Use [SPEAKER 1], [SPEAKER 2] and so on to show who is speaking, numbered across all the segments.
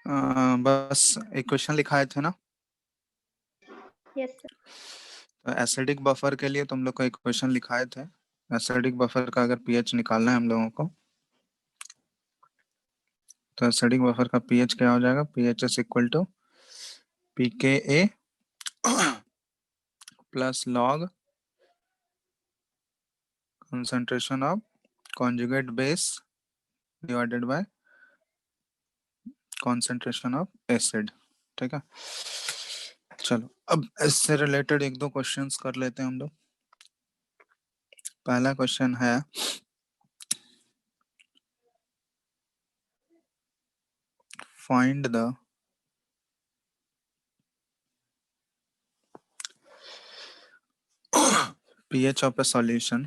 [SPEAKER 1] बस एक क्वेश्चन लिखाए थे ना।
[SPEAKER 2] Yes sir.
[SPEAKER 1] तो एसिडिक बफर के लिए तुम लोग को एक क्वेश्चन लिखाए थे। एसिडिक बफर का अगर पीएच निकालना है हम लोगों को, तो एसिडिक बफर का पीएच क्या हो जाएगा? PH is equal to pKa plus log concentration of conjugate base divided by concentration of acid. ठीक है, चलो अब इससे रिलेटेड एक दो क्वेश्चंस कर लेते हैं हम लोग। पहला क्वेश्चन है, find the pH of a solution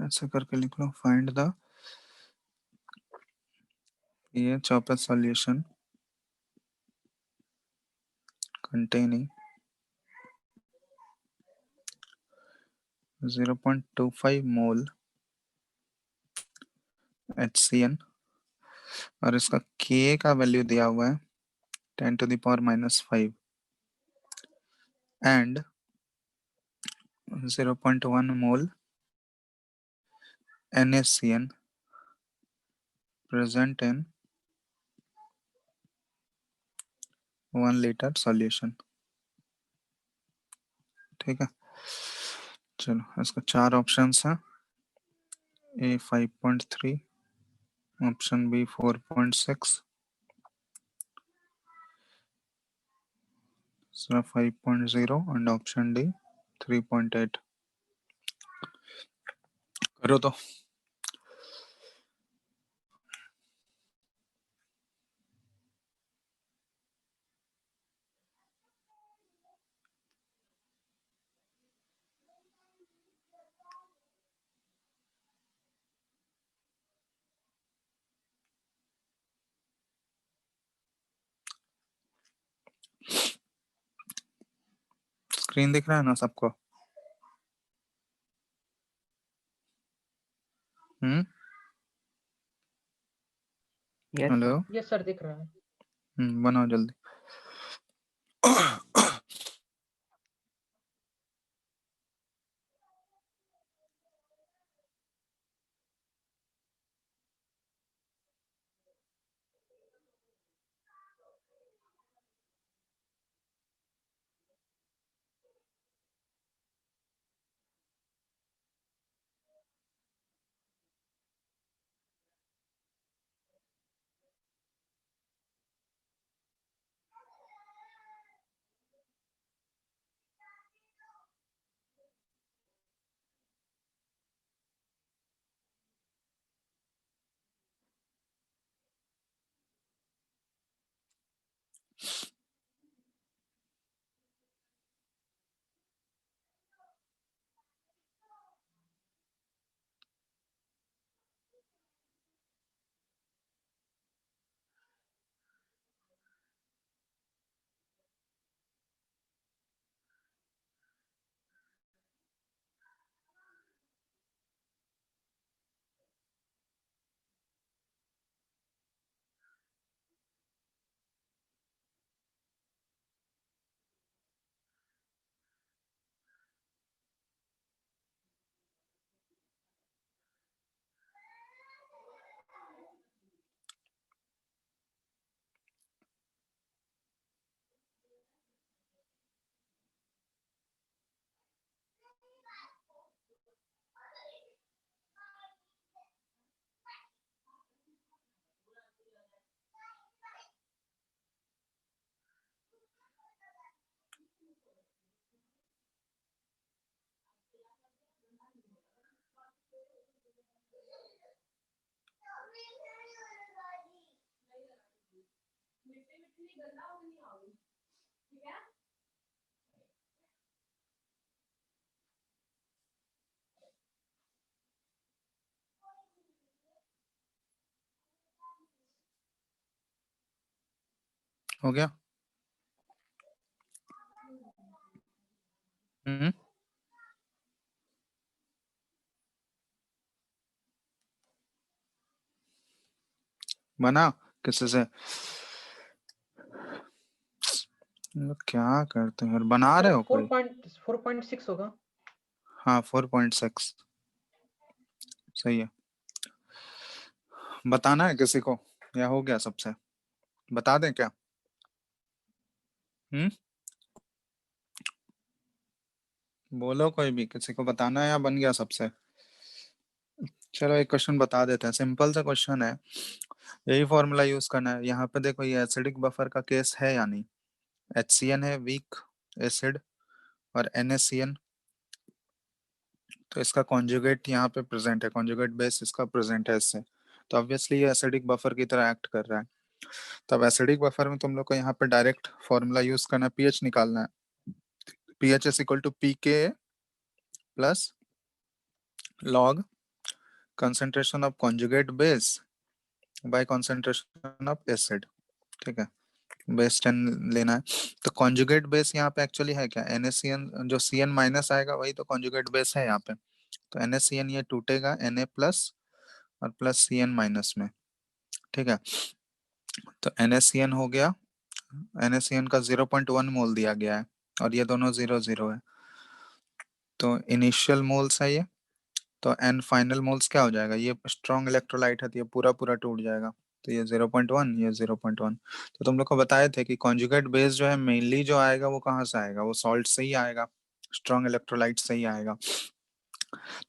[SPEAKER 1] ऐसे करके लिख लो, find the pH of a solution containing 0.25 mole HCN और इसका Ka का वैल्यू दिया हुआ है 10⁻⁻5 and 0.1 mole NaCN present in 1 litre solution. ठीक है, चलो इसका चार ऑप्शंस हैं। A 5.3, option B 4.6, 5.0 and option D 3.8। करो तो। स्क्रीन दिख रहा है ना सबको? हेलो,
[SPEAKER 3] यस सर, दिख रहा है।
[SPEAKER 1] बनाओ जल्दी। हो गया? बना किसी से? लोग क्या करते हैं, बना रहे हो कोई?
[SPEAKER 3] 4.6 होगा।
[SPEAKER 1] हाँ 4.6 सही है। बताना है किसी को या हो गया सबसे? बता दें क्या? बोलो कोई भी, किसी को बताना है या बन गया सबसे? चलो एक क्वेश्चन बता देते हैं, सिंपल सा क्वेश्चन है, यही फॉर्मूला यूज करना है। यहाँ पे देखो ये एसिडिक बफर का केस है या नहीं? HCN है वीक एसिड और NaCN, तो इसका कॉन्जुगेट यहाँ पे प्रेजेंट है, कॉन्जुगेट बेस इसका प्रेजेंट है इससे, तो ऑब्वियसली ये एसिडिक बफर की तरह एक्ट कर रहा है। तब एसिडिक बफर में तुम लोग को यहाँ पे डायरेक्ट फॉर्मूला यूज करना है, पीएच निकालना है। PH is equal to pK plus log concentration of conjugate base by concentration of acid. ठीक है, बेस 10 लेना है। तो कॉन्जुगेट बेस यहाँ पे एक्चुअली है क्या? NaCN, जो CN माइनस आएगा वही तो कॉन्जुगेट बेस है यहाँ पे। तो NaCN ये टूटेगा Na प्लस और प्लस CN माइनस में। ठीक है, तो NaCN हो गया, NaCN का 0.1 मोल दिया गया है और ये दोनों 0 0 है, तो इनिशियल मोल्स है ये, तो N फाइनल मोल्स क्या हो जाएगा? ये स्ट्रॉन्ग इलेक्ट्रोलाइट है तो ये पूरा पूरा टूट जाएगा, तो ये 0.1 ये 0.1। तो तुम लोग को बताए थे कि कॉन्जुगेट बेस जो है मेनली जो आएगा वो कहाँ से आएगा? वो सॉल्ट से ही आएगा, स्ट्रॉन्ग इलेक्ट्रोलाइट से ही आएगा।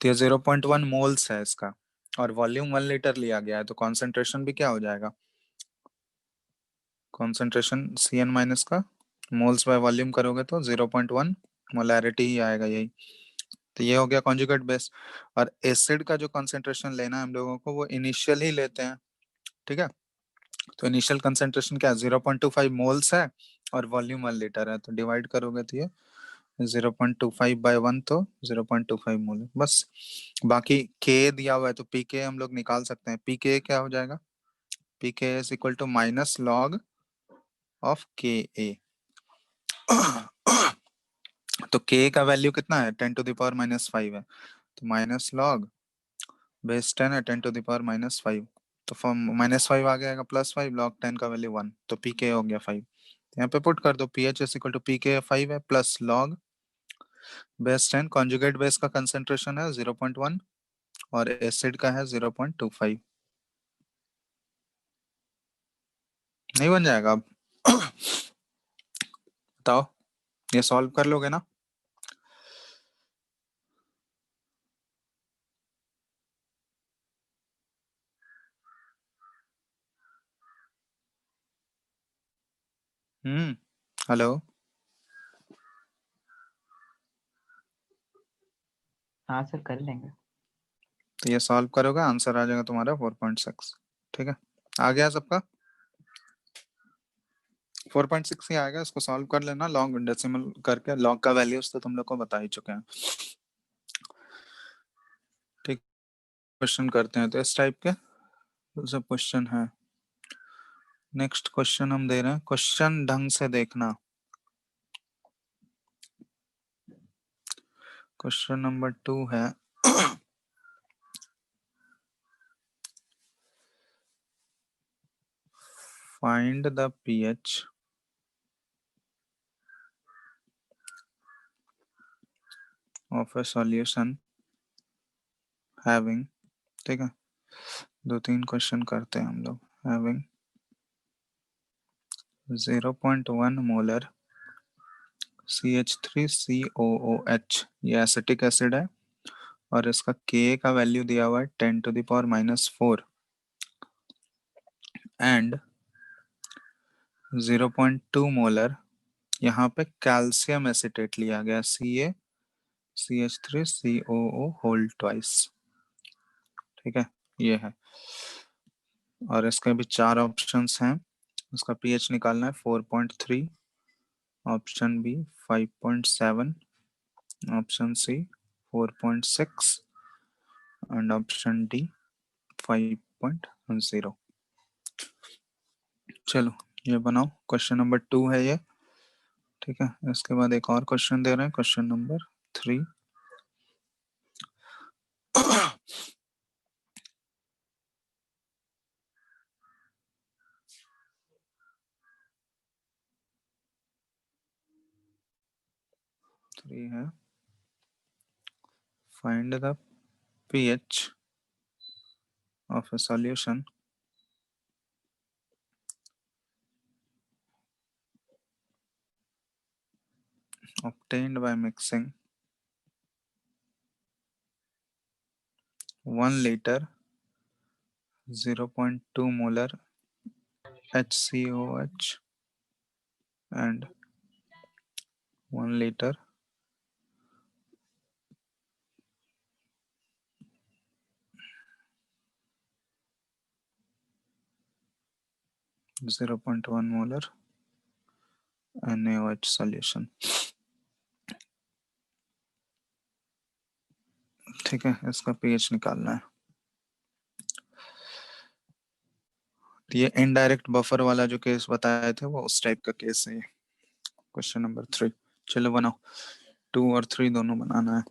[SPEAKER 1] तो ये 0.1 मोल्स है इसका और वॉल्यूम 1 लीटर लिया गया है, तो कॉन्सेंट्रेशन भी क्या हो जाएगा? कॉन्सेंट्रेशन CN माइनस का मोल्स बाय वॉल्यूम करोगे तो 0.1 मोलैरिटी ही आएगा यही। तो ये हो गया कॉन्जुगेट बेस। और एसिड का जो कॉन्सेंट्रेशन लेना है हम लोगों को वो इनिशियल ही लेते हैं। ठीक है, तो इनिशियल कंसेंट्रेशन क्या 0.25 मोल्स है और वॉल्यूम 1 लीटर है, तो डिवाइड करोगे तो ये 0.25 बाय 1, तो 0.25 मोल है बस। बाकी के दिया हुआ है तो पीके हम लोग निकाल सकते हैं। पीके क्या हो जाएगा? PK is equal to minus log of K A. तो के का वैल्यू कितना है? 10⁻⁻5 है, तो माइनस लॉग बेस 10 है 10⁻⁻5, तो -5 आ गया +5, log 10 का वैल्यू 1, तो पीके हो गया 5। यहाँ पे पुट कर दो, पीएच इज इक्वल टू पीके 5 है plus log base 10, conjugate base का कंसेंट्रेशन है 0.1 और एसिड का है 0.25। नहीं बन जाएगा अब? बताओ, ये सॉल्व कर लोगे ना? हेलो,
[SPEAKER 4] हाँ सर कर लेंगे।
[SPEAKER 1] तो ये सॉल्व करोगे आंसर आ जाएगा तुम्हारा 4.6। ठीक है, आ गया सबका? 4.6 ही आएगा, इसको सॉल्व कर लेना लॉग डेसिमल करके, लॉग का वैल्यूज तो तुम लोग को बता ही चुके हैं। ठीक, क्वेश्चन करते हैं तो इस टाइप के सब क्वेश्चन है। नेक्स्ट क्वेश्चन हम दे रहे हैं, क्वेश्चन ढंग से देखना। क्वेश्चन नंबर 2 है find the pH of a solution having, ठीक है, 2-3 क्वेश्चन करते हैं हम लोग। having 0.1 मोलर CH3COOH, ये एसिटिक एसिड है और इसका Ka का वैल्यू दिया हुआ है 10⁻⁻4 एंड 0.2 मोलर यहाँ पे कैल्शियम एसिटेट लिया गया CaCH3COO होल ट्वाइस। ठीक है, ये है और इसके भी 4 ऑप्शंस हैं। इसका पीएच निकालना है 4.3, option B 5.7, option C 4.6 and option D 5.0। चलो ये बनाओ, क्वेश्चन नंबर 2 है ये। ठीक है, इसके बाद एक और क्वेश्चन दे रहे हैं, क्वेश्चन नंबर 3। 3 है, find the pH of a solution obtained by mixing 1 liter 0.2 molar HCOH and 1 liter 0.1 molar NaOH solution। ठीक है, इसका pH निकालना है। तो ये इनडायरेक्ट बफर वाला जो केस बताए थे वो उस टाइप का केस है। क्वेश्चन नंबर 3, चलो बनाओ। 2 और 3 दोनों बनाना है।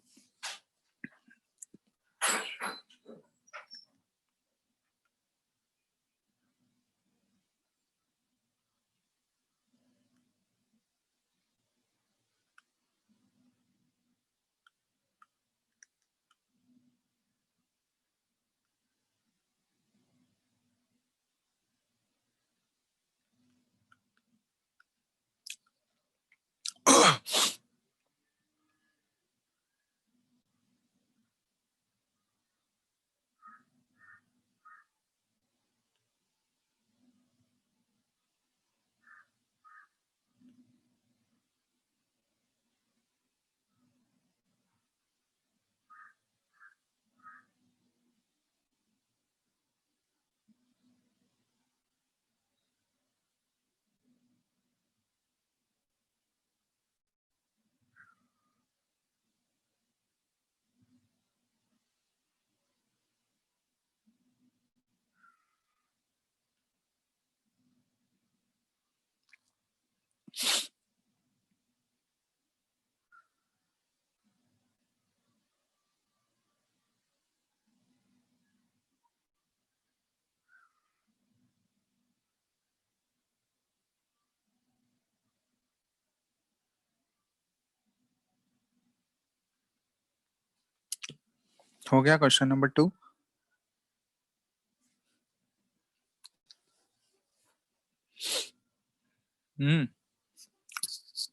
[SPEAKER 1] हो गया क्वेश्चन नंबर 2।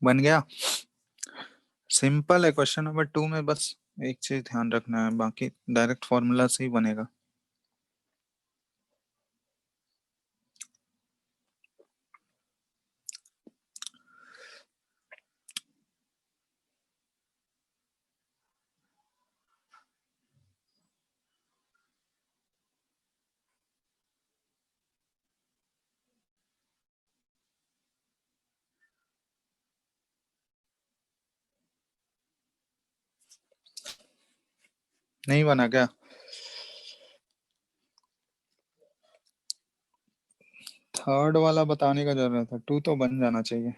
[SPEAKER 1] बन गया। सिंपल है क्वेश्चन नंबर 2 में, बस एक चीज ध्यान रखना है, बाकी डायरेक्ट फॉर्मूला से ही बनेगा। नहीं बना क्या? थर्ड वाला बताने का जरूरत था, 2 तो बन जाना चाहिए।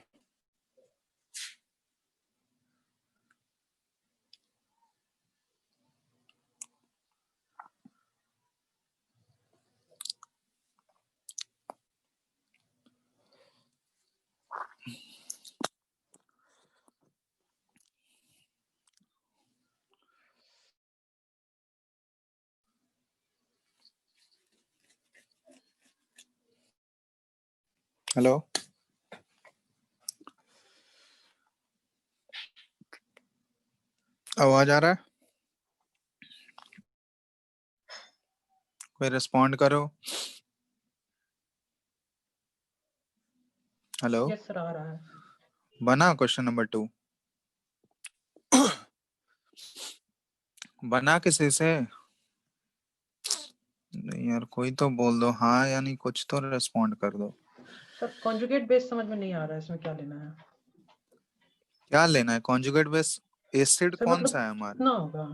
[SPEAKER 1] हेलो, आवाज आ रहा है? कोई रिस्पॉन्ड करो। हेलो,
[SPEAKER 3] यस सर, आ रहा है।
[SPEAKER 1] बना क्वेश्चन नंबर 2? बना किसी से? नहीं यार, कोई तो बोल दो हाँ, यानी कुछ तो रिस्पॉन्ड कर दो।
[SPEAKER 3] सर कॉन्जुगेट बेस समझ में नहीं आ रहा है, इसमें क्या लेना है?
[SPEAKER 1] क्या लेना है? कॉन्जुगेट बेस एसिड
[SPEAKER 3] सर
[SPEAKER 1] कौन
[SPEAKER 3] मतलब
[SPEAKER 1] सा है हमारा?
[SPEAKER 3] कितना होगा?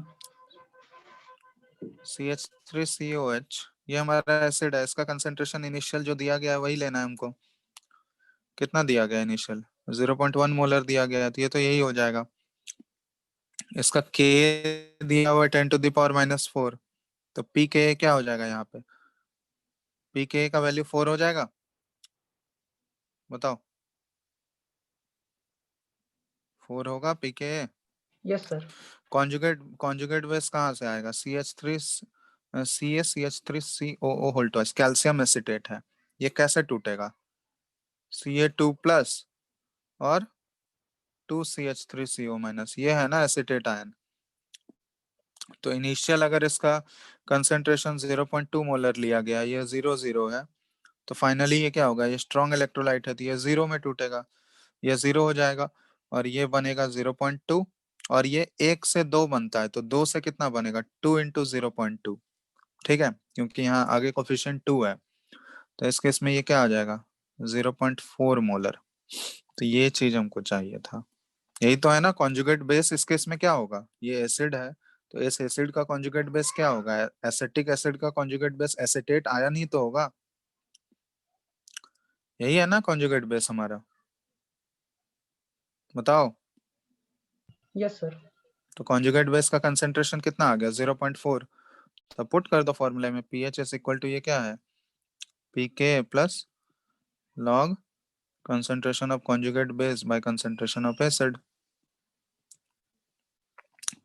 [SPEAKER 1] CH3COH, ये हमारा एसिड है। इसका कंसेंट्रेशन इनिशियल जो दिया गया है वही लेना है हमको। कितना दिया गया इनिशियल? 0.1 मोलर दिया गया है, तो ये तो यही हो जाएगा। इसका K दिया हुआ है 10⁻⁻⁴, तो pKa क्या हो जाएगा यहाँ पे? pKa का वैल्यू 4 हो जाएगा, बताओ। 4 होगा pKa।
[SPEAKER 3] Yes sir.
[SPEAKER 1] Conjugate base कहाँ से आएगा? CH3 CaCH3COO whole twice, calcium acetate है, ये कैसे टूटेगा? Ca2 प्लस और 2CH3CO माइनस, ये है ना एसिटेट आयन। तो इनिशियल अगर इसका कंसेंट्रेशन 0.2 मोलर लिया गया, ये 0 है, तो फाइनली ये क्या होगा? ये स्ट्रॉन्ग इलेक्ट्रोलाइट है तो ये 0 में टूटेगा, ये 0 हो जाएगा और ये बनेगा 0.2, और ये 1 से 2 बनता है तो 2 से कितना बनेगा? 2 इंटू 0.2, ठीक है, क्योंकि यहाँ आगे कोफिशिएंट 2 है, तो इस केस में ये क्या आ जाएगा? 0.4 मोलर। तो ये चीज हमको चाहिए था, यही तो है ना कॉन्जुगेट बेस। इस केस में क्या होगा? ये एसिड है तो इस एसिड का कॉन्जुगेट बेस क्या होगा? एसिटिक एसिड का कॉन्जुगेट बेस एसिटेट आयन ही तो होगा, यही है ना कॉन्जुगेट बेस हमारा, बताओ।
[SPEAKER 3] Yes sir.
[SPEAKER 1] तो कॉन्जुगेट बेस का कंसेंट्रेशन कितना आ गया? 0.4। तो पुट कर दो फॉर्मूले में, पीएच इज इक्वल टू ये क्या है? PK plus log concentration of conjugate base by concentration of acid।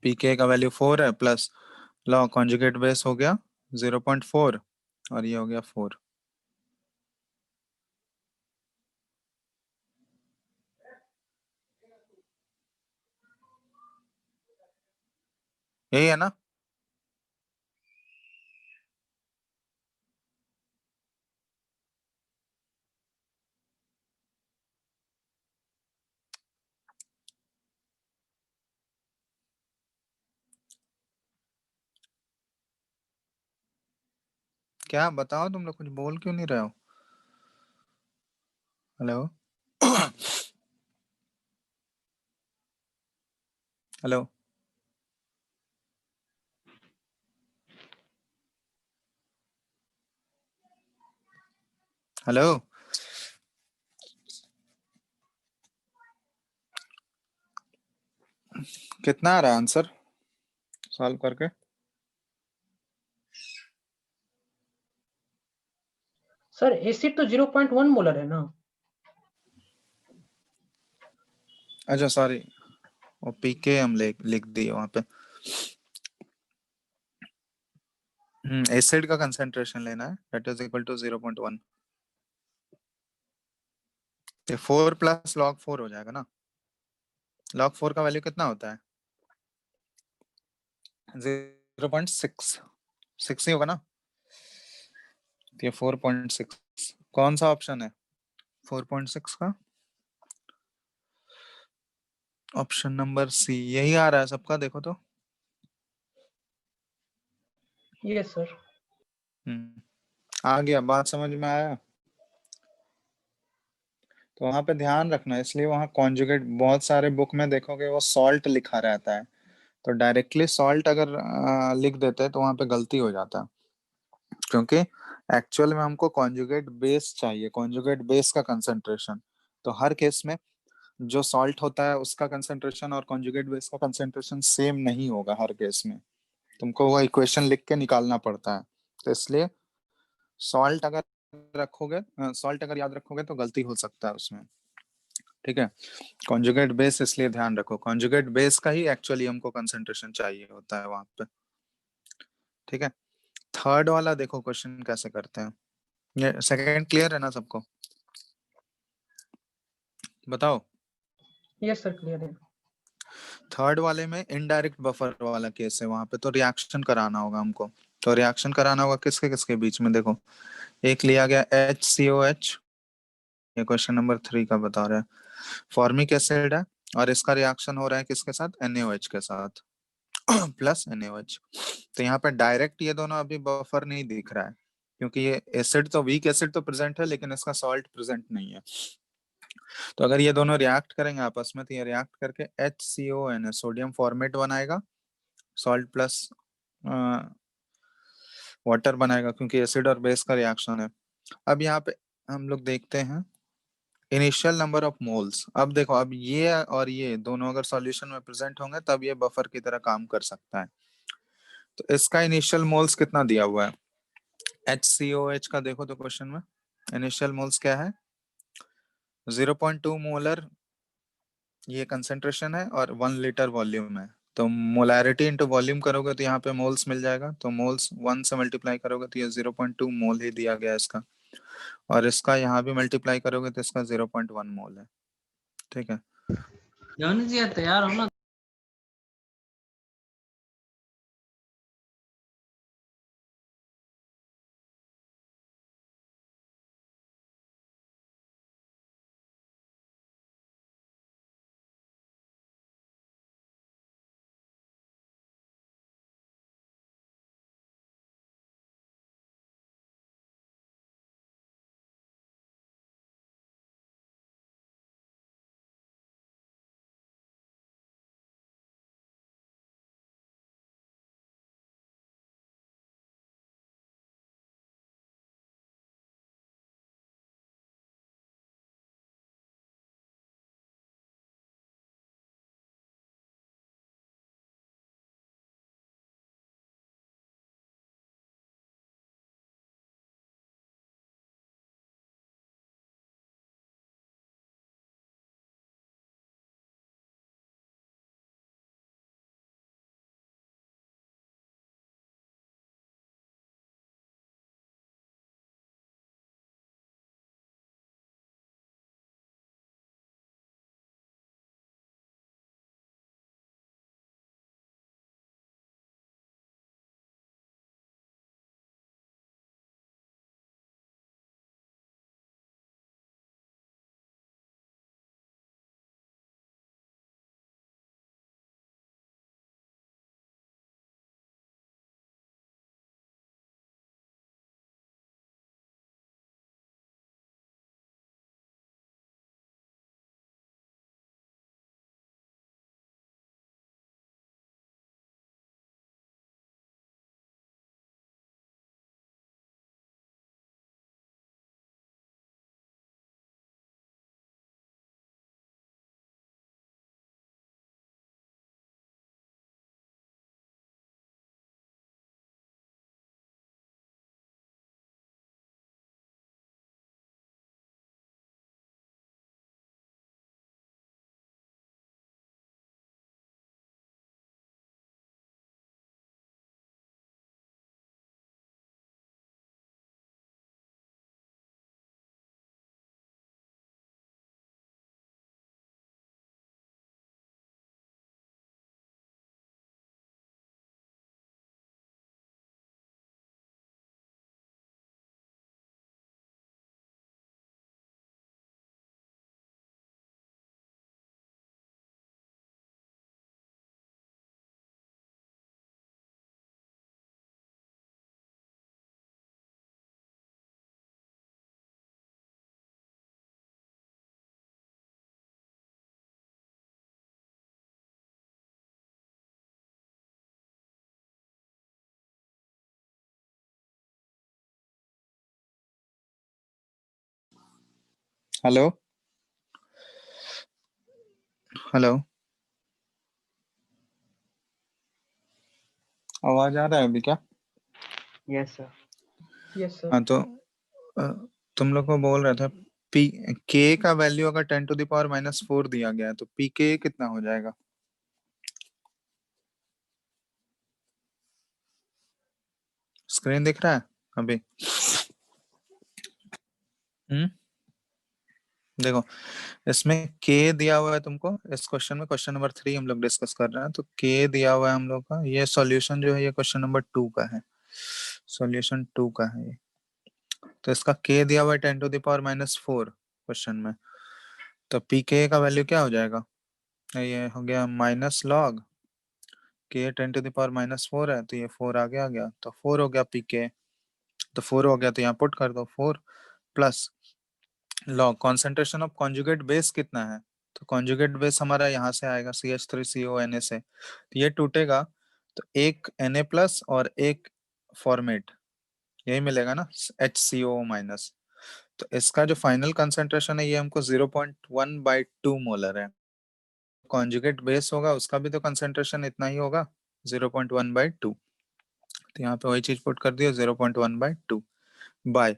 [SPEAKER 1] pK का वैल्यू 4 है, प्लस log conjugate base हो गया 0.4 और ये हो गया 4। यही है ना? क्या बताओ, तुम लोग कुछ बोल क्यों नहीं रहे हो? हेलो हेलो हेलो कितना आ रहा है आंसर सॉल्व करके?
[SPEAKER 3] सर एसिड तो 0.1 मोलर है ना।
[SPEAKER 1] अच्छा सॉरी, वो पीके हम लिख दिए वहां पे। एसिड का कंसेंट्रेशन लेना है, दैट इज इक्वल टू 0.1। ये 4 प्लस log 4 हो जाएगा ना। log 4 का वैल्यू कितना होता है? 0.6 6 ही होगा ना। तो ये 4.6, कौन सा ऑप्शन है 4.6 का? ऑप्शन नंबर सी, यही आ रहा है सबका, देखो तो।
[SPEAKER 3] Yes sir.
[SPEAKER 1] आ गया, बात समझ में आया? तो वहां पे ध्यान रखना, इसलिए वहां कॉन्जुगेट बहुत सारे बुक में देखोगे वो सॉल्ट लिखा रहता है, तो डायरेक्टली सॉल्ट अगर लिख देते हैं तो वहां पे गलती हो जाता है, क्योंकि एक्चुअल में हमको कॉन्जुगेट बेस चाहिए, कॉन्जुगेट बेस का कंसंट्रेशन। तो हर केस में जो सॉल्ट होता है उसका कंसंट्रेशन और कॉन्जुगेट बेस का कंसंट्रेशन सेम नहीं होगा हर केस में, तुमको वो इक्वेशन लिख के निकालना पड़ता है। तो इसलिए सॉल्ट अगर सॉल्ट अगर याद रखोगे तो गलती हो सकता है उसमें, ठीक है। कॉन्जुगेट बेस इसलिए ध्यान रखो, कॉन्जुगेट बेस का ही एक्चुअली हमको कंसंट्रेशन चाहिए होता है वहां पे, ठीक है। थर्ड वाला देखो क्वेश्चन कैसे करते हैं। ये सेकंड क्लियर है ना सबको? बताओ।
[SPEAKER 3] यस सर क्लियर है।
[SPEAKER 1] थर्ड वाले में इनडायरेक्ट बफर वाला केस है, वहां पे तो रिएक्शन कराना होगा हमको। तो रिएक्शन कराना होगा किसके किसके बीच में? देखो, एक लिया गया HCOH, ये क्वेश्चन नंबर 3 का बता रहा है, फॉर्मिक एसिड है और इसका रिएक्शन हो रहा है किसके साथ? NaOH के साथ प्लस NaOH। तो यहाँ पे डायरेक्ट ये दोनों अभी बफर नहीं दिख रहा है, क्योंकि ये एसिड तो वीक एसिड तो प्रेजेंट है लेकिन इसका सॉल्ट प्रेजेंट नहीं है। तो अगर ये दोनों रिएक्ट करेंगे आपस में तो ये रिएक्ट करके HCONH सोडियम फॉर्मेट बनाएगा, सॉल्ट प्लस वाटर बनाएगा, क्योंकि एसिड और बेस का रिएक्शन है। अब यहाँ पे हम लोग देखते हैं इनिशियल नंबर ऑफ मोल्स। अब देखो, अब ये और ये दोनों अगर सॉल्यूशन में प्रेजेंट होंगे तब ये बफर की तरह काम कर सकता है। तो इसका इनिशियल मोल्स कितना दिया हुआ है HCOH का? देखो तो क्वेश्चन में इनिशियल मोल्स क्या है? 0.2 मोलर ये कंसेंट्रेशन है और 1 लीटर वॉल्यूम है, तो मोलैरिटी इंटू वॉल्यूम करोगे तो यहाँ पे मोल्स मिल जाएगा, तो मोल्स 1 से मल्टीप्लाई करोगे तो ये 0.2 मोल ही दिया गया है इसका, और इसका यहाँ भी मल्टीप्लाई करोगे तो इसका 0.1 मोल है। ठीक है,
[SPEAKER 5] जॉनी जी यार तैयार हो ना।
[SPEAKER 1] हेलो हेलो, आवाज आ रहा है अभी क्या?
[SPEAKER 4] Yes sir.
[SPEAKER 3] Yes sir.
[SPEAKER 1] हाँ तो अ, तुम लोग को बोल रहा था पी के का वैल्यू अगर 10⁻⁻⁴ दिया गया है तो पी के कितना हो जाएगा? स्क्रीन दिख रहा है अभी? देखो, इसमें के दिया हुआ है तुमको, इस क्वेश्चन में क्वेश्चन नंबर 3 हम लोग डिस्कस कर रहे हैं, तो के दिया हुआ है हम लोग का, ये सॉल्यूशन जो है ये क्वेश्चन नंबर 2 का है, सॉल्यूशन 2 का है ये। तो इसका के दिया हुआ है 10⁻⁴ क्वेश्चन में, तो पी के का वैल्यू क्या हो जाएगा? ये हो गया माइनस लॉग के 10⁻⁴ है, तो ये 4 आ गया, तो 4 हो गया पी के, तो 4 हो गया तो यहाँ पुट कर दो 4 plus log concentration of conjugate base कितना है, तो कॉन्जुगेट बेस हमारा यहाँ से आएगा CH3CONA से, तो ये टूटेगा तो एक Na प्लस और एक फॉर्मेट, यही मिलेगा ना HCO माइनस, तो इसका जो फाइनल कंसेंट्रेशन है ये हमको 0.1/2 मोलर है। कॉन्जुगेट बेस होगा उसका भी तो कंसेंट्रेशन इतना ही होगा 0.1/2, तो यहाँ पे वही चीज पुट कर दिया 0.1/2 बाय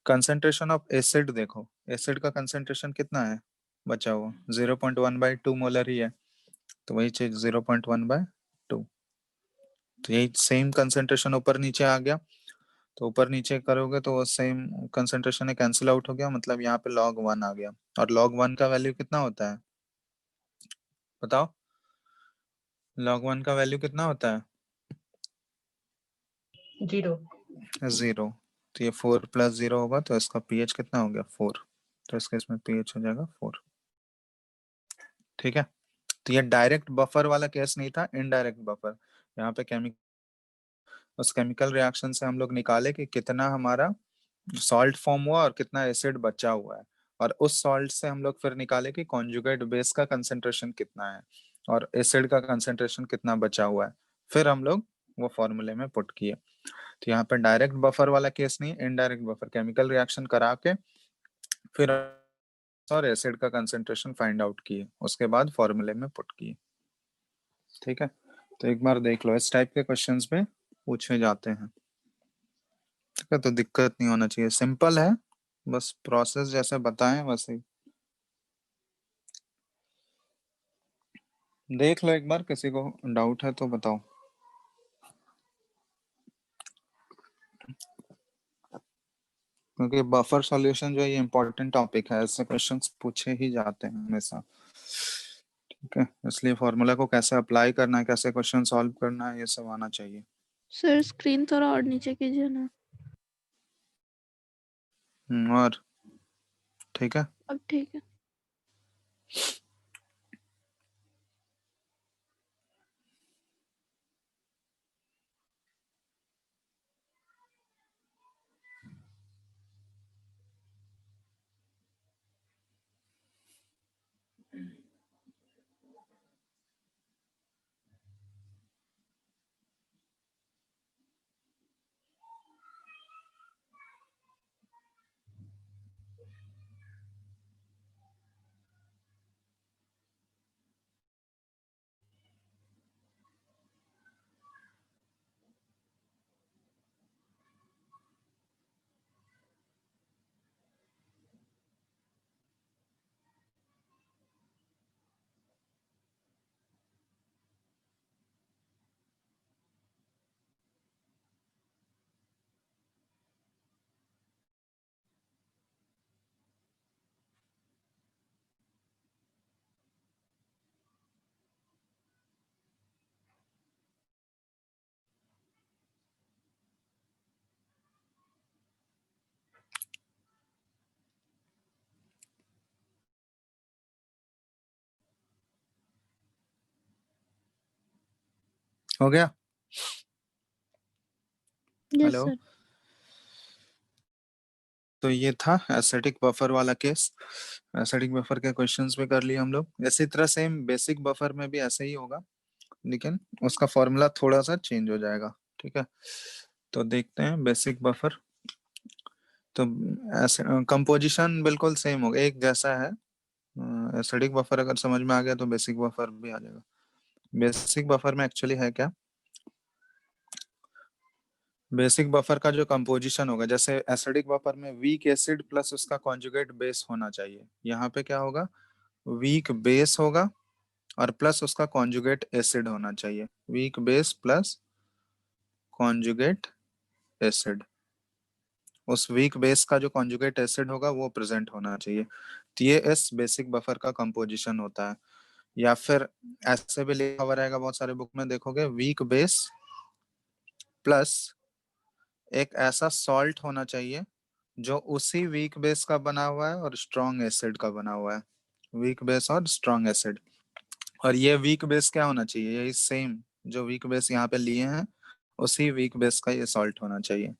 [SPEAKER 1] कंसेंट्रेशन ऑफ एसिड। देखो एसिड का कंसेंट्रेशन कितना है बचा हुआ 0.1/2 मोलर ही है, तो वही चीज 0.1/2। तो यही सेम कंसेंट्रेशन ऊपर नीचे आ गया, तो ऊपर नीचे करोगे तो वो सेम कंसेंट्रेशन कैंसिल आउट हो गया, मतलब यहाँ पे log 1 आ गया। और log 1 का वैल्यू कितना होता है बताओ? log 1 का वैल्यू कितना होता है?
[SPEAKER 3] 0।
[SPEAKER 1] 0। तो ये 4 + 0 होगा, तो इसका pH कितना हो गया? 4। तो इसका इसमें pH हो जाएगा 4। ठीक है, तो ये डायरेक्ट बफर वाला केस नहीं था, इनडायरेक्ट बफर। यहाँ पे उस केमिकल रिएक्शन से हम लोग निकाले कि कितना हमारा सॉल्ट फॉर्म हुआ और कितना एसिड बचा हुआ है, और उस सॉल्ट से हम लोग फिर निकाले कि कॉन्जुगेट बेस का कंसेंट्रेशन कितना है और एसिड का कंसेंट्रेशन कितना बचा हुआ है, फिर हम लोग वो फॉर्मूले में पुट किए। तो यहाँ पे डायरेक्ट बफर वाला केस नहीं, इनडायरेक्ट बफर, केमिकल रिएक्शन करा के फिर और एसिड का कंसेंट्रेशन फाइंड आउट किए, उसके बाद फॉर्मूले में पुट किए। ठीक है, तो एक बार देख लो, इस टाइप के क्वेश्चंस पे पूछे जाते हैं। ठीक है, तो दिक्कत नहीं होना चाहिए, सिंपल है, बस प्रोसेस जैसे बताएं वैसे ही देख लो एक बार, किसी को डाउट है तो बताओ। क्योंकि बफर सॉल्यूशन जो है ये इंपॉर्टेंट टॉपिक है, ऐसे क्वेश्चंस पूछे ही जाते हैं हमेशा। ठीक है, इसलिए फॉर्मूला को कैसे अप्लाई करना है, कैसे क्वेश्चन सॉल्व करना है, ये सब आना चाहिए।
[SPEAKER 2] सर स्क्रीन थोड़ा और नीचे कीजिए ना।
[SPEAKER 1] और ठीक है,
[SPEAKER 2] अब ठीक है।
[SPEAKER 1] हो गया।
[SPEAKER 2] Yes
[SPEAKER 1] hello,
[SPEAKER 2] sir.
[SPEAKER 1] तो ये था एसिडिक बफर वाला केस। एसिडिक बफर के क्वेश्चंस भी कर लिए हम लोग। इसी तरह सेम बेसिक बफर में भी ऐसे ही होगा, लेकिन उसका फॉर्मूला थोड़ा सा चेंज हो जाएगा। ठीक है, तो देखते हैं बेसिक बफर। तो ऐसे कंपोजिशन बिल्कुल सेम होगा, एक जैसा है। एसिडिक बफर अगर समझ में आ गया तो बेसिक बफर भी आ जाएगा। बेसिक बफर में एक्चुअली है क्या, बेसिक बफर का जो कंपोजिशन होगा, जैसे एसिडिक बफर में वीक एसिड प्लस उसका कॉन्जुगेट बेस होना चाहिए, यहाँ पे क्या होगा, वीक बेस होगा और प्लस उसका कॉन्जुगेट एसिड होना चाहिए। Weak base plus conjugate acid, उस वीक बेस का जो कॉन्जुगेट एसिड होगा वो प्रेजेंट होना चाहिए। तो ये इस बेसिक बफर का कंपोजिशन होता है। या फिर ऐसे भी लिखा हुआ रहेगा बहुत सारे बुक में, देखोगे वीक बेस प्लस एक ऐसा सॉल्ट होना चाहिए जो उसी वीक बेस का बना हुआ है और स्ट्रॉन्ग एसिड का बना हुआ है। वीक बेस और स्ट्रॉन्ग एसिड, और ये वीक बेस क्या होना चाहिए, यही सेम जो वीक बेस यहाँ पे लिए हैं, उसी वीक बेस का ये सॉल्ट होना चाहिए,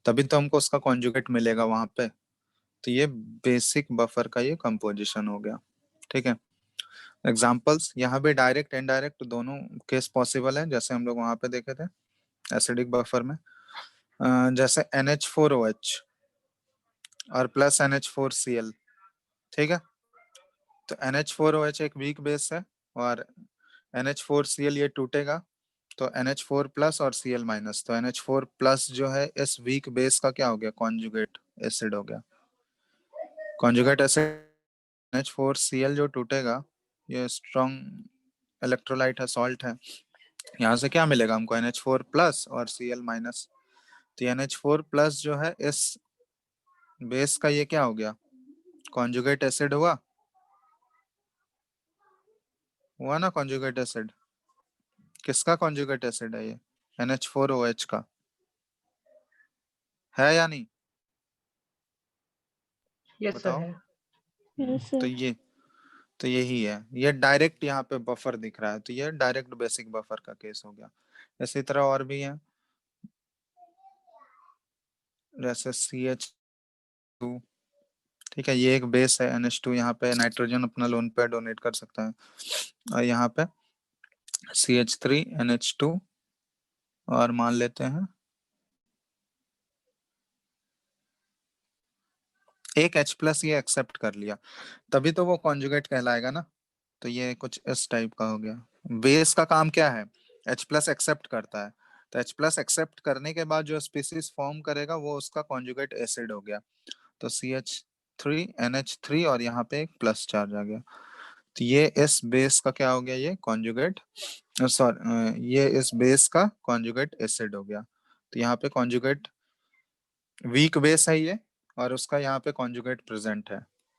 [SPEAKER 1] तभी तो हमको उसका कॉन्जुगेट मिलेगा वहां पे। तो ये बेसिक बफर का ये कंपोजिशन हो गया। ठीक है, एग्जांपल्स यहाँ पे डायरेक्ट इनडायरेक्ट दोनों केस पॉसिबल है, जैसे हम लोग वहां पे देखे थे एसिडिक बफर में। जैसे NH4OH और प्लस NH4Cl। ठीक है, तो NH4OH एक वीक बेस है और NH4Cl ये टूटेगा, तो NH4 प्लस और Cl माइनस, तो NH4 प्लस जो है इस वीक बेस का क्या हो गया, कॉन्जुगेट एसिड हो गया। कॉन्जुगेट एसिड NH4Cl जो टूटेगा, ये स्ट्रॉन्ग इलेक्ट्रोलाइट है, सॉल्ट है, यहाँ से क्या मिलेगा हमको NH4 प्लस और Cl माइनस। तो NH4 प्लस जो है इस बेस का ये क्या हो गया, कॉन्जुगेट एसिड हुआ ना, कॉन्जुगेट एसिड। किसका कॉन्जुगेट एसिड है ये, NH4OH का, है या नहीं
[SPEAKER 3] यस सर
[SPEAKER 1] बताओ।
[SPEAKER 3] है।
[SPEAKER 2] यस
[SPEAKER 1] तो
[SPEAKER 2] सर।
[SPEAKER 1] ये तो यही है, ये डायरेक्ट यहाँ पे बफर दिख रहा है, तो ये डायरेक्ट बेसिक बफर का केस हो गया। इसी तरह और भी है, जैसे CH2, ठीक है, ये एक बेस है NH2, यहाँ पे नाइट्रोजन अपना लोन पे डोनेट कर सकता है, और यहाँ पे CH3NH2, और मान लेते हैं एक H+ ये एक्सेप्ट कर लिया, तभी तो वो कॉन्जुगेट कहलाएगा ना। तो ये कुछ इस टाइप का हो गया। बेस का काम क्या है, H+ एक्सेप्ट करता है, तो H+ एक्सेप्ट करने के बाद जो स्पीसीज फॉर्म करेगा वो उसका कॉन्जुगेट एसिड हो गया। तो CH3NH3 और यहाँ पे एक प्लस चार्ज आ गया, तो ये इस बेस का क्या हो गया, ये कॉन्जुगेट, सॉरी ये इस बेस का कॉन्जुगेट एसिड हो गया। तो यहाँ पे कॉन्जुगेट वीक बेस है ये, और उसका यहाँ पे कॉन्जुगेट प्रेजेंट है।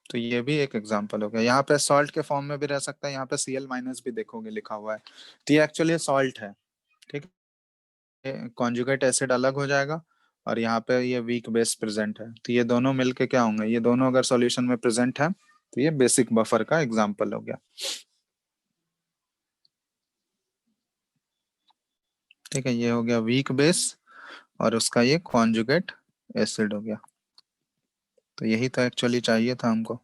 [SPEAKER 1] तो ये भी एक एग्जांपल हो गया। यहाँ पे सॉल्ट के फॉर्म में भी रह सकता है, यहाँ पे Cl माइनस भी देखोगे लिखा हुआ है, तो ये एक्चुअली सॉल्ट है, ठीक है, कॉन्जुगेट एसिड अलग हो जाएगा, और यहाँ पे ये वीक बेस प्रेजेंट है, तो ये दोनों मिलके क्या होंगे, ये दोनों अगर सॉल्यूशन में प्रेजेंट है तो ये बेसिक बफर का एग्जाम्पल हो गया। ठीक है, ये हो गया वीक बेस, और उसका ये कॉन्जुगेट एसिड हो गया। तो यही तो एक्चुअली चाहिए था हमको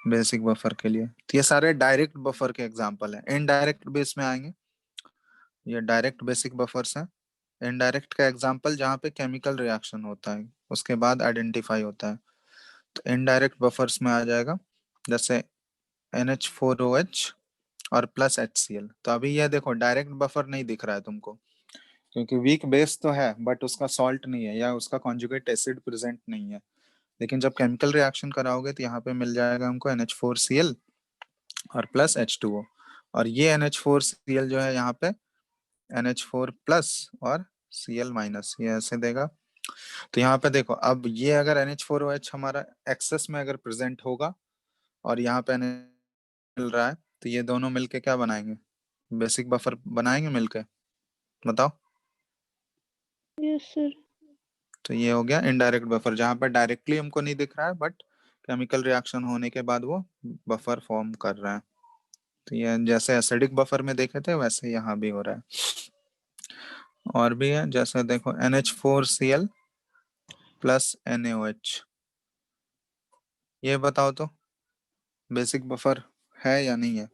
[SPEAKER 1] बेसिक बफर के लिए। तो ये सारे डायरेक्ट बफर के एग्जांपल हैं। इनडायरेक्ट बेस में आएंगे, ये डायरेक्ट बेसिक बफर्स हैं। इनडायरेक्ट का एग्जांपल जहाँ पे केमिकल रिएक्शन होता है उसके बाद आइडेंटिफाई होता है, तो इनडायरेक्ट बफर्स में आ जाएगा, जैसे NH4OH और प्लस HCl। तो अभी ये देखो डायरेक्ट बफर नहीं दिख रहा है तुमको, क्योंकि वीक बेस तो है बट उसका सॉल्ट नहीं है या उसका कॉन्जुगेट एसिड प्रेजेंट नहीं है। लेकिन जब केमिकल रिएक्शन कराओगे तो यहाँ पे मिल जाएगा हमको NH4Cl और प्लस H2O, और ये NH4Cl जो है यहाँ पे NH4 प्लस और Cl माइनस, ये ऐसे देगा। तो यहाँ पे देखो, अब ये अगर NH4OH हमारा एक्सेस में अगर प्रेजेंट होगा और यहाँ पे मिल रहा है, तो ये दोनों मिलके क्या बनाएंगे, बेसिक बफर बनाएंगे मिलके, बताओ।
[SPEAKER 2] Yes sir.
[SPEAKER 1] तो ये हो गया इनडायरेक्ट बफर, जहाँ पर डायरेक्टली हमको नहीं दिख रहा है बट केमिकल रिएक्शन होने के बाद वो बफर फॉर्म कर रहा है। तो ये जैसे एसिडिक बफर में देखे थे वैसे यहाँ भी हो रहा है। और भी है, जैसे देखो NH4Cl प्लस NaOH, ये बताओ तो बेसिक बफर है या नहीं है।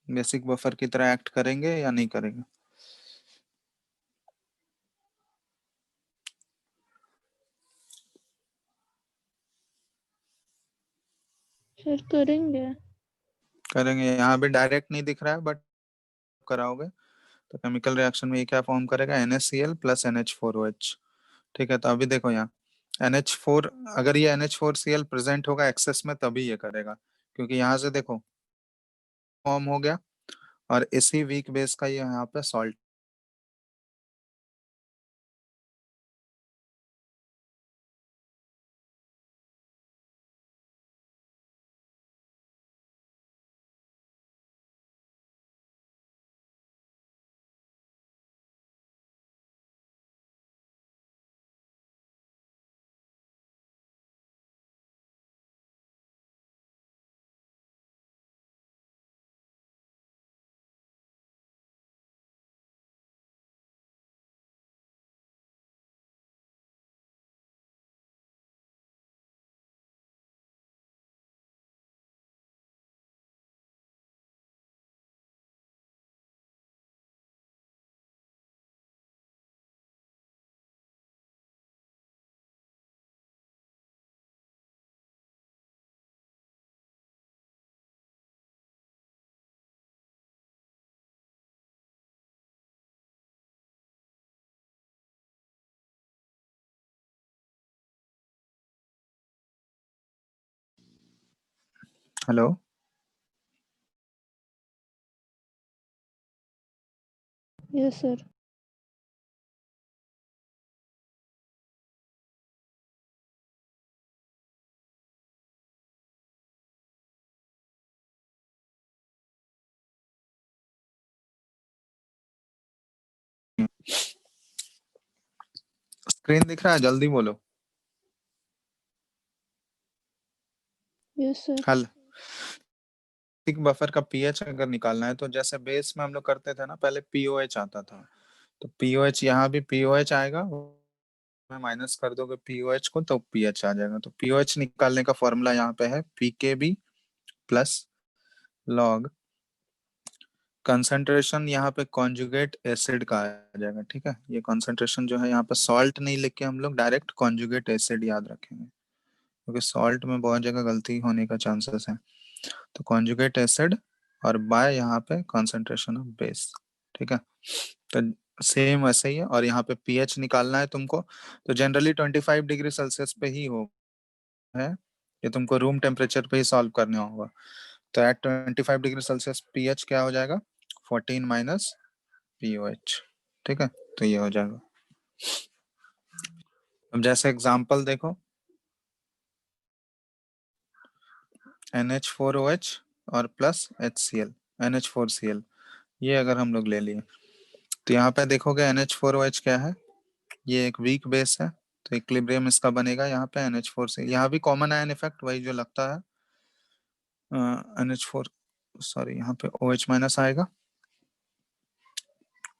[SPEAKER 1] बेसिक बफर की तरह एक्ट करेंगे या नहीं करेंगे।
[SPEAKER 2] सर करेंगे।
[SPEAKER 1] करेंगे, यहाँ भी डायरेक्ट नहीं दिख रहा है बट कराओगे तो केमिकल रिएक्शन में ये क्या फॉर्म करेगा, NaCl प्लस NH4OH। ठीक है, तो अभी देखो यहाँ NH4, अगर ये NH4Cl प्रेजेंट होगा एक्सेस में तभी ये करेगा, क्योंकि यहाँ से देखो फॉर्म हो गया, और इसी वीक बेस का ये यहाँ पे salt hello,
[SPEAKER 2] yes sir.
[SPEAKER 1] Screen दिख रहा है? जल्दी बोलो।
[SPEAKER 2] Yes sir.
[SPEAKER 1] हल एक बफर का पीएच अगर निकालना है तो जैसे बेस में हम लोग करते थे ना, पहले पीओएच आता था, तो पीओएच यहाँ भी पीओएच आएगा, में माइनस कर दोगे पीओएच को तो पीएच आ जाएगा। तो पीओएच निकालने का फॉर्मूला यहाँ पे है पीकेबी प्लस लॉग कंसंट्रेशन, यहाँ पे कॉन्जुगेट एसिड का आ जाएगा। ठीक है, ये कंसंट्रेशन जो है यहाँ पे सॉल्ट नहीं लिख के हम लोग डायरेक्ट कॉन्जुगेट एसिड याद रखेंगे, क्योंकि सॉल्ट में बहुत जगह गलती होने का चांसेस है। तो कॉन्जुगेट एसिड और बाय यहाँ पे कंसंट्रेशन ऑफ बेस। ठीक है, तो सेम वैसे ही है। और यहाँ पे पीएच निकालना है तुमको, तो जनरली 25 डिग्री सेल्सियस पे ही हो है, ये तुमको रूम टेम्परेचर पे ही सॉल्व करना होगा। तो एट 25 डिग्री सेल्सियस पीएच क्या हो जाएगा, 14 माइनस पीओएच। ठीक है, तो ये हो जाएगा। अब जैसे एग्जांपल देखो, NH4OH और प्लस HCl, NH4Cl, ये अगर हम लोग ले लिए तो यहाँ पे देखोगे NH4OH क्या है, ये एक वीक बेस है, तो इक्विलिब्रियम इसका बनेगा यहाँ पे NH4 से। यहाँ भी कॉमन आयन इफेक्ट वही जो लगता है, NH4 सॉरी यहाँ पे OH माइनस आएगा,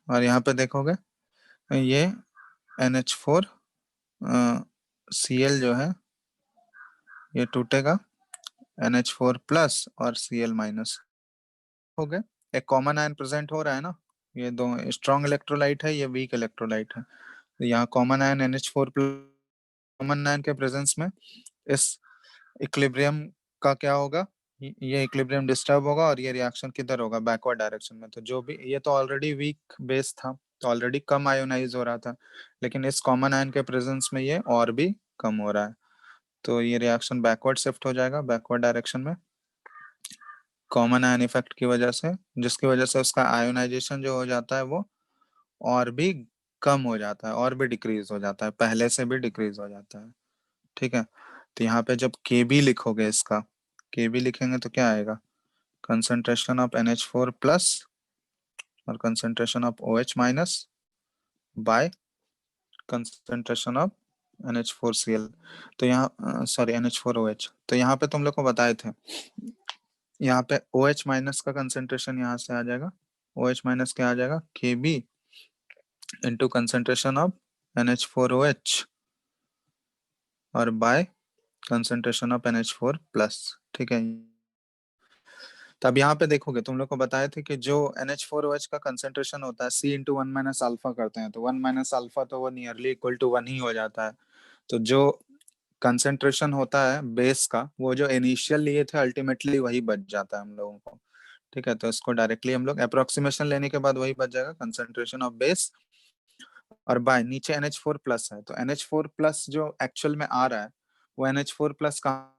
[SPEAKER 1] और यहाँ पे देखोगे ये NH4 Cl जो है ये टूटेगा NH4 प्लस और Cl माइनस हो गए। एक कॉमन आयन प्रेजेंट हो रहा है ना, ये दो स्ट्रॉन्ग इलेक्ट्रोलाइट है, ये वीक इलेक्ट्रोलाइट है, तो यहाँ common ion NH4 plus, common ion के प्रेजेंस में इस इक्विलिब्रियम का क्या होगा, ये इक्विलिब्रियम डिस्टर्ब होगा और ये रिएक्शन किधर होगा, बैकवर्ड डायरेक्शन में। तो जो भी, ये तो ऑलरेडी वीक बेस था, तो ऑलरेडी कम आयोनाइज हो रहा था, लेकिन इस कॉमन आयन के प्रेजेंस में ये और भी कम हो रहा है, तो ये रिएक्शन बैकवर्ड शिफ्ट हो जाएगा, बैकवर्ड डायरेक्शन में, कॉमन आयन इफेक्ट की वजह से, जिसकी वजह से उसका आयोनाइजेशन जो हो जाता है वो और भी कम हो जाता है, और भी डिक्रीज हो जाता है, पहले से भी डिक्रीज हो जाता है। ठीक है, तो यहाँ पे जब Kb लिखोगे, इसका Kb लिखेंगे तो क्या आएगा, कंसंट्रेशन ऑफ NH4 प्लस और concentration of OH minus by concentration of NH4Cl। तो यहाँ सॉरी NH4OH, तो यहाँ पे तुम लोग को बताए थे, यहाँ पे OH माइनस का कंसंट्रेशन यहाँ से आ जाएगा, OH माइनस क्या आ जाएगा, Kb into concentration of NH4OH और bye concentration of NH4 plus. ठीक है, तब यहाँ पे देखोगे तुम लोग को बताए थे कि जो NH4OH का कंसंट्रेशन होता है C इंटू 1 माइनस अल्फा करते हैं, तो 1 माइनस अल्फा तो वो नियरली इक्वल टू 1 ही हो जाता है। तो जो कंसंट्रेशन होता है बेस का, वो जो इनिशियल लिए थे अल्टीमेटली वही बच जाता है हम लोगों को। ठीक है, तो इसको डायरेक्टली हम लोग अप्रोक्सीमेशन लेने के बाद वही बच जाएगा, कंसंट्रेशन ऑफ बेस और बाय नीचे NH4 प्लस है, तो NH4 प्लस जो एक्चुअल में आ रहा है वो NH4 प्लस का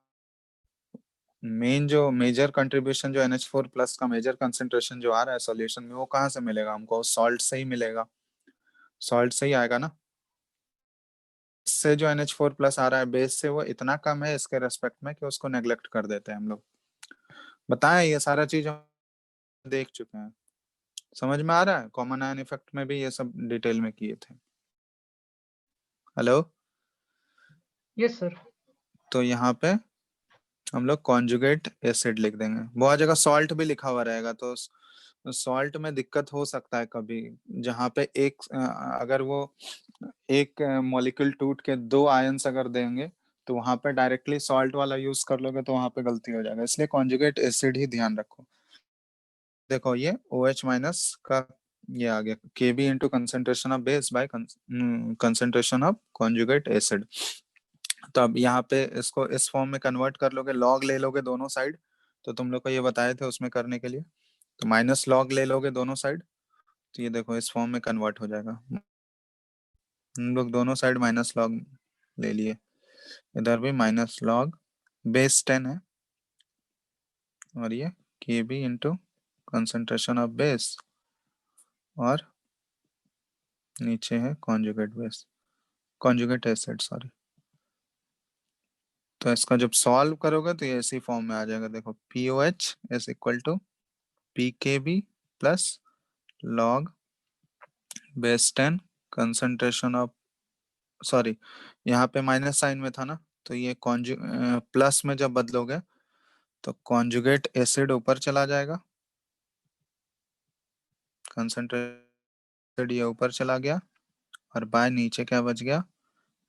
[SPEAKER 1] मेन जो मेजर कंट्रीब्यूशन, जो NH4 प्लस का मेजर कंसंट्रेशन जो आ रहा है सॉल्यूशन में, वो कहाँ से मिलेगा हमको, सॉल्ट से ही मिलेगा, सॉल्ट से ही आएगा ना। इससे जो NH4 प्लस आ रहा है बेस से, वो इतना कम है इसके रेस्पेक्ट में कि उसको नेग्लेक्ट कर देते हैं हम लोग। बताएं, ये सारा चीज हम देख चुके हैं, समझ में आ रहा है, कॉमन आयन इफेक्ट में भी ये सब डिटेल में किए थे। Hello,
[SPEAKER 3] yes sir.
[SPEAKER 1] तो यहाँ पे हम लोग कॉन्जुगेट एसिड लिख देंगे, बहुत जगह सॉल्ट भी लिखा हुआ रहेगा, तो सॉल्ट में दिक्कत हो सकता है कभी, जहाँ पे एक अगर वो एक मॉलिक्यूल टूट के दो आयंस अगर देंगे, तो वहां पे डायरेक्टली सॉल्ट वाला यूज कर लोगे तो वहां पे गलती हो जाएगा, इसलिए कॉन्जुगेट एसिड ही ध्यान रखो। देखो ये OH माइनस का ये आ गया Kb into concentration of base by concentration of conjugate acid. तो अब यहाँ पे इसको इस फॉर्म में कन्वर्ट कर लोगे, लॉग ले लोगे दोनों साइड, तो तुम लोग को ये बताए थे उसमें करने के लिए, तो माइनस लॉग ले लोगे दोनों साइड, तो ये देखो इस फॉर्म में कन्वर्ट हो जाएगा, हम लोग दोनों साइड माइनस लॉग ले लिए, इधर भी माइनस लॉग, बेस 10 है और ये Kb into concentration of base और नीचे है conjugate base, conjugate acid sorry. तो इसका जब सॉल्व करोगे तो ये इसी फॉर्म में आ जाएगा। देखो POH is equal to PKB plus log base 10 concentration of, sorry यहाँ पे माइनस साइन में था ना, तो ये प्लस में जब बदलोगे तो कॉन्जुगेट एसिड ऊपर चला जाएगा, कंसंट्रेटेड ये ऊपर चला गया और बाय नीचे क्या बच गया,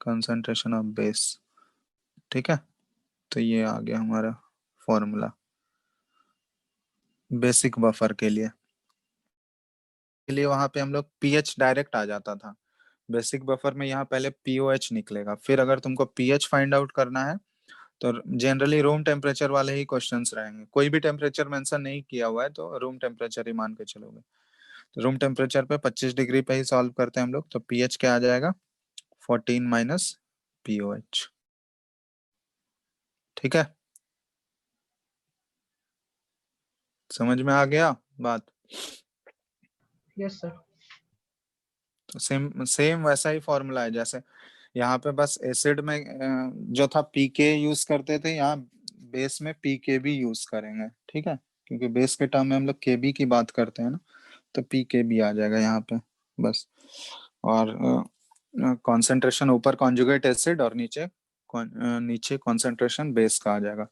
[SPEAKER 1] कंसंट्रेशन ऑफ बेस। ठीक है, तो ये आ गया हमारा फॉर्मूला बेसिक बफर के लिए। वहां पे हम लोग पीएच डायरेक्ट आ जाता था, बेसिक बफर में यहाँ पहले पीओएच निकलेगा। फिर अगर तुमको पीएच फाइंड आउट करना है तो जनरली रूम टेम्परेचर वाले ही क्वेश्चंस रहेंगे, कोई भी टेम्परेचर मेंशन नहीं किया हुआ है तो रूम टेम्परेचर ही मान के चलोगे। तो रूम टेम्परेचर पे 25 डिग्री पे ही सॉल्व करते हैं हम लोग, तो पीएच क्या आ जाएगा 14 माइनस पीओएच। ठीक है, समझ में आ गया बात?
[SPEAKER 3] Yes sir.
[SPEAKER 1] तो सेम सेम वैसा ही फॉर्मूला है, जैसे यहाँ पे बस एसिड में जो था पीके यूज करते थे, यहाँ बेस में पीके भी यूज करेंगे। ठीक है, क्योंकि बेस के टर्म में हम लोग केबी की बात करते हैं ना, तो पीके भी आ जाएगा यहाँ पे बस। और कंसंट्रेशन ऊपर कॉन्जुगेट एसिड और नीचे कंसंट्रेशन बेस का आ जाएगा।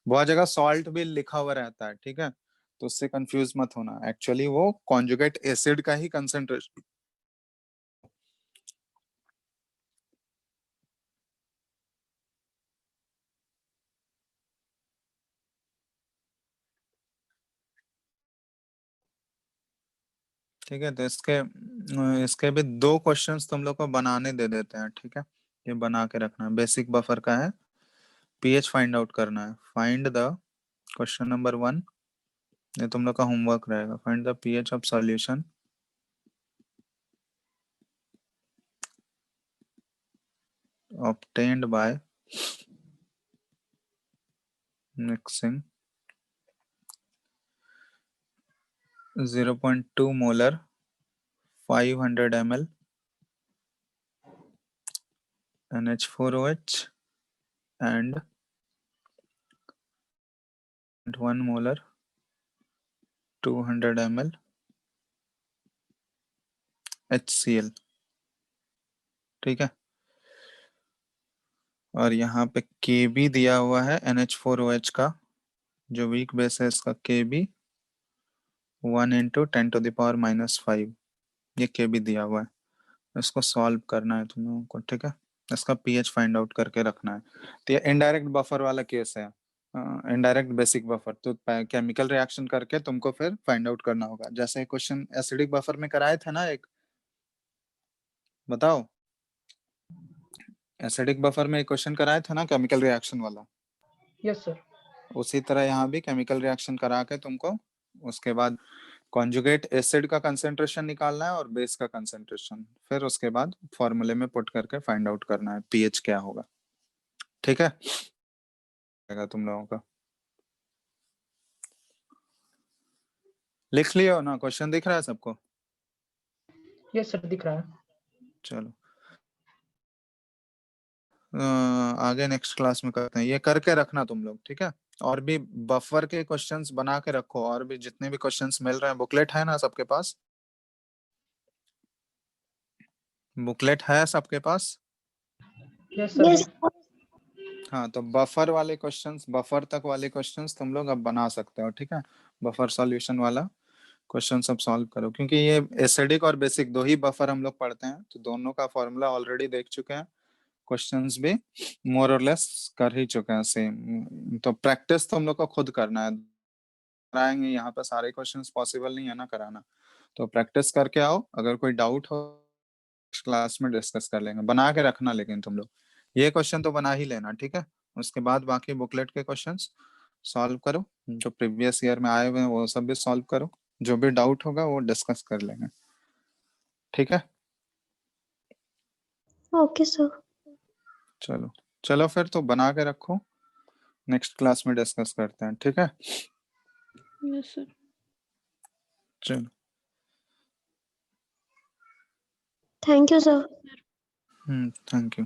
[SPEAKER 1] बहुत जगह सॉल्ट भी लिखा हुआ रहता है, ठीक है, तो उससे कंफ्यूज मत होना, एक्चुअली वो कॉन्जुगेट एसिड का ही कंसंट्रेशन। ठीक है, तो इसके भी 2 क्वेश्चंस तुम लोग को बनाने दे देते हैं। ठीक है, ये बना के रखना है। बेसिक बफर का है, पीएच फाइंड आउट करना है। फाइंड द क्वेश्चन नंबर 1, ये तुम लोग का होमवर्क रहेगा। Find the pH of solution obtained by mixing 0.2 molar 500 ml NH4OH and 1 molar 200 ml HCl। ठीक है, और यहाँ पे Kb दिया हुआ है NH4OH का, जो वीक बेस है इसका Kb 1 इंटू 10⁻⁻5, ये Kb दिया हुआ है। इसको सॉल्व करना है तुम लोगों को। ठीक है, इसका पीएच फाइंड आउट करके रखना है। तो ये इनडायरेक्ट बफर वाला केस है, इनडायरेक्ट बेसिक बफर। तो केमिकल रिएक्शन करके तुमको फिर फाइंड आउट करना होगा। जैसे क्वेश्चन एसिडिक बफर में कराए थे ना एक, बताओ, एसिडिक बफर में एक क्वेश्चन कराए थे ना केमिकल रिएक्शन वाला,
[SPEAKER 3] यस सर।
[SPEAKER 1] उसी तरह यहाँ भी केमिकल रिएक्शन करा के तुमको उसके बाद कॉन्जुगेट एसिड का कंसेंट्रेशन निकालना है और बेस का कंसेंट्रेशन, फिर उसके बाद फॉर्मूले में पुट करके फाइंड आउट करना है पीएच क्या होगा। ठीक है, तुम लोगों का लिख लिया हो ना? क्वेश्चन दिख रहा है सबको?
[SPEAKER 3] यस सर, दिख रहा है।
[SPEAKER 1] चलो आगे नेक्स्ट क्लास में करते हैं। ये करके रखना तुम लोग, ठीक है? और भी बफर के क्वेश्चंस बना के रखो, और भी जितने भी क्वेश्चंस मिल रहे हैं। बुकलेट है ना सबके पास? बुकलेट है सबके पास?
[SPEAKER 3] Yes sir.
[SPEAKER 1] हाँ, तो बफर वाले क्वेश्चंस, बफर तक वाले क्वेश्चंस तुम लोग अब बना सकते हो। ठीक है, बफर सॉल्यूशन वाला क्वेश्चन सब सॉल्व करो, क्योंकि ये एसिडिक और बेसिक 2 ही बफर हम लोग पढ़ते हैं, तो दोनों का फॉर्मूला ऑलरेडी देख चुके हैं, क्वेश्चंस भी मोर और लेस कर ही चुके हैं सेम। तो प्रैक्टिस तो हम लोग को खुद करना है, कराएंगे यहाँ पे सारे क्वेश्चंस पॉसिबल नहीं है ना कराना, तो प्रैक्टिस करके आओ। अगर कोई डाउट हो क्लास में डिस्कस कर लेंगे। बना के रखना लेकिन तुम लोग ये क्वेश्चन तो बना ही लेना, ठीक है? उसके बाद बाकी बुकलेट के क्वेश्चंस सॉल्व करो, जो प्रीवियस ईयर में आए हुए हैं वो सब भी सॉल्व करो, जो भी डाउट होगा वो डिस्कस कर लेंगे। ठीक है,
[SPEAKER 2] ओके सर।
[SPEAKER 1] चलो चलो फिर तो बना के रखो, नेक्स्ट क्लास में डिस्कस करते हैं। ठीक है,
[SPEAKER 2] यस सर।
[SPEAKER 1] चलो।
[SPEAKER 6] Thank you sir.
[SPEAKER 1] Thank you.